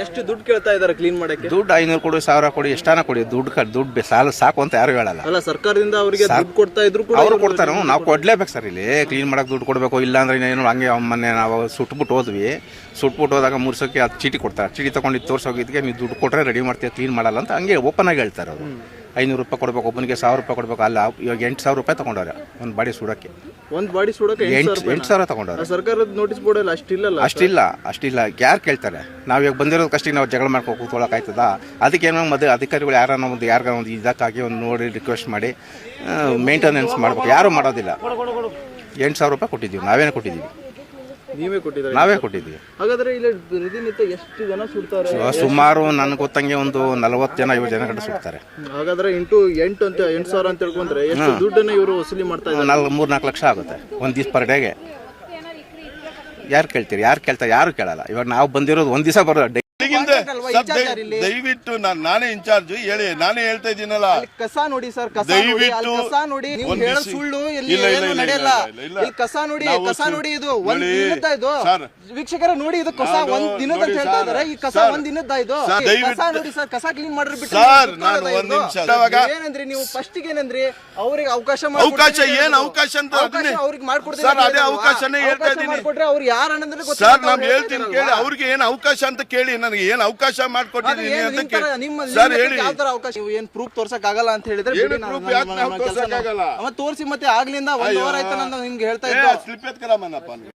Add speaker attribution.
Speaker 1: ಎಷ್ಟು ದುಡ್ಡು ಕೇಳ್ತಾ ಇದಾರೆ ಕ್ಲೀನ್ ಮಾಡಕ್ಕೆ?
Speaker 2: ದುಡ್ಡು 500 ಕೊಡಿ, 1000 ಕೊಡಿ, ಎಷ್ಟಾನ ಕೊಡಿ, ದುಡ್ಡು ಸಾಲ ಸಾಕು ಅಂತ ಯಾರು ಹೇಳಲ್ಲ.
Speaker 1: ಅಲ್ಲ, ಸರ್ಕಾರದಿಂದ ಅವರಿಗೆ ದುಡ್ಡು ಕೊಡ್ತಾ ಇದ್ರು ಕೂಡ
Speaker 2: ಅವರು ಕೊಡ್ತಾರೆ, ನಾವು ಕೊಡ್ಲೇಬೇಕು ಸರ್. ಇಲ್ಲಿ ಕ್ಲೀನ್ ಮಾಡಕ್ಕೆ ದುಡ್ಡು ಕೊಡಬೇಕು. ಇಲ್ಲ ಅಂದ್ರೆ ಏನು ಹಂಗೆ ಮೊನ್ನೆ ನಾವು ಸುಟ್ಬಿಟ್ಟು ಹೋದಾಗ ಮುರ್ಸೋಕೆ ಅದು ಚೀಟಿ ಕೊಡ್ತಾರೆ. ಚೀಟಿ ತಗೊಂಡು ತೋರ್ಸೋಗಿದ್ದಕ್ಕೆ ನೀವು ದುಡ್ಡು ಕೊಟ್ಟರೆ ರೆಡಿ ಮಾಡ್ತೀವಿ, ಕ್ಲೀನ್ ಮಾಡಲ್ಲ ಅಂತ ಹಂಗೆ ಓಪನ್ ಆಗಿ ಹೇಳ್ತಾರೆ ಅವರು. 500 ರೂಪಾಯಿ ಕೊಡ್ಬೇಕು, ಒಬ್ಬನಿಗೆ 1000 ರೂಪಾಯಿ ಕೊಡ್ಬೇಕು. ಅಲ್ಲ, ಇವಾಗ 8000 ರೂಪಾಯಿ ತಗೊಂಡವ್ರೆ ಒಂದು ಬಾಡಿ ಸುಡೋಕ್ಕೆ.
Speaker 1: ಒಂದು ಬಾಡಿ ಸುಡೋಕೆ
Speaker 2: 8,000 ತಗೊಂಡವ್ರೆ.
Speaker 1: ಸರ್ಕಾರದ ನೋಟಿಸ್ ಬೋರ್ಡ್ ಅಲ್ಲಿ
Speaker 2: ಅಷ್ಟಿಲ್ಲ. ಯಾರು ಕೇಳ್ತಾರೆ? ನಾವು ಇವಾಗ ಬಂದಿರೋದು ಕಷ್ಟ, ನಾವು ಜಗಳ ಮಾಡ್ಕೊಂಡು ಕೂತ್ಕೊಳ್ಳೋಕಾಯ್ತದ? ಅದಕ್ಕೇನೋ ಮದುವೆ ಅಧಿಕಾರಿಗಳು ಯಾರಿಗಾರ ಒಂದು ಇದಕ್ಕಾಗಿ ಒಂದು ನೋಡಿ ರಿಕ್ವೆಸ್ಟ್ ಮಾಡಿ ಮೇಂಟೆನೆನ್ಸ್ ಮಾಡ್ಬೇಕು. ಯಾರು ಮಾಡೋದಿಲ್ಲ. 8,000 ರೂಪಾಯಿ ಕೊಟ್ಟಿದ್ದೀವಿ, ನಾವೇ ಕೊಟ್ಟಿದ್ದೀವಿ.
Speaker 1: ಹಾಗಾದ್ರೆ ಇಲ್ಲಿ ಪ್ರತಿನಿತ್ಯ ಎಷ್ಟು ಜನ ಸುಡ್ತಾರೆ?
Speaker 2: ಸುಮಾರು ನನಗೆ ಗೊತ್ತಂಗೆ ಒಂದು 40 ಜನ 50 ಜನ ಗಂಟೆ ಸುಡ್ತಾರೆ.
Speaker 1: ಹಾಗಾದ್ರೆ 8,000 ಅಂತ ಹೇಳ್ಕೊಂಡ್ರೆ ಎಷ್ಟು ದುಡ್ಡನ್ನ ಇವರು ವಸೂಲಿ ಮಾಡ್ತಾ ಇದ್ದಾರೆ?
Speaker 2: 3-4 ಲಕ್ಷ ಆಗುತ್ತೆ ಒಂದು ದಿವಸ ಪರ್ ಡೇಗೆ. ಯಾರು ಕೇಳ್ತಾರೆ? ಯಾರು ಕೇಳಲ್ಲ. ಇವಾಗ ನಾವು ಬಂದಿರೋದು ಒಂದ್ ದಿವಸ ಬರೋದು.
Speaker 3: ದಯವಿಟ್ಟು ನಾನೇ ಇನ್ಚಾರ್ಜ್ ಹೇಳಿ, ನಾನೇ ಹೇಳ್ತಾ ಇದ್ದೀನಲ್ಲ.
Speaker 1: ಕಸ ನೋಡಿ ಸರ್, ದಯವಿಟ್ಟು ನೋಡಿ, ನೀವು ಹೇಳೋ ಸುಳ್ಳು ನಡೆಯಲ್ಲ. ಕಸ ನೋಡಿ, ಇದು ಒಂದ್ ದಿನದ ಇದು ವೀಕ್ಷಕರ ನೋಡಿ, ಇದು ಕಸ ಒಂದ್ ದಿನದ ಅಂತ ಹೇಳ್ತಾ ಇದಾರೆ. ಈ ಕಸ ಒಂದ್ ದಿನದ ಇದು ಕಸ ನೋಡಿ ಸರ್, ಕಸ ಕ್ಲೀನ್ ಮಾಡ್ರಿ ಬಿಟ್ಟು ಏನಂದ್ರಿ ನೀವು? ಫಸ್ಟ್ ಏನಂದ್ರಿ? ಅವ್ರಿಗೆ ಅವಕಾಶ
Speaker 3: ಏನ್ ಅವಕಾಶ ಅಂತ
Speaker 1: ಅವ್ರಿಗೆ ಮಾಡ್ಕೊಡ್ತೀವಿ.
Speaker 3: ಅದೇ ಅವಕಾಶನೇ ಹೇಳ್ತಾ ಇದ್ದೀನಿ.
Speaker 1: ಅವ್ರು ಯಾರು ಅನ್ನೋದ್ರೆ
Speaker 3: ಸರ್, ನಾನು ಹೇಳ್ತೀನಿ ಕೇಳಿ. ಅವ್ರಿಗೆ ಏನ್ ಅವಕಾಶ ಅಂತ ಕೇಳಿ, ನನಗೆ ಏನ್ ಅವಕಾಶ ಮಾಡ್ಕೊಟ್ಟಿದ್ದೀನಿ ಅಂತ ಸರ್ ಹೇಳಿ.
Speaker 1: ಯಾವ ತರ ಅವಕಾಶ? ಏನ್ ಪ್ರೂಫ್ ತೋರ್ಸಕ್ ಆಗಲ್ಲ ಅಂತ ಹೇಳಿದ್ರೆ ತೋರಿಸಿ. ಮತ್ತೆ ಆಗ್ಲಿಂದ 1 ಅವರ್ ಆಯ್ತು ನಾನು ನಿಮ್ಗೆ ಹೇಳ್ತಾ ಇದ್ದೆ.
Speaker 3: ಸ್ಲಿಪ್ ಎತ್ಕರಮ್ಮನಪ್ಪ.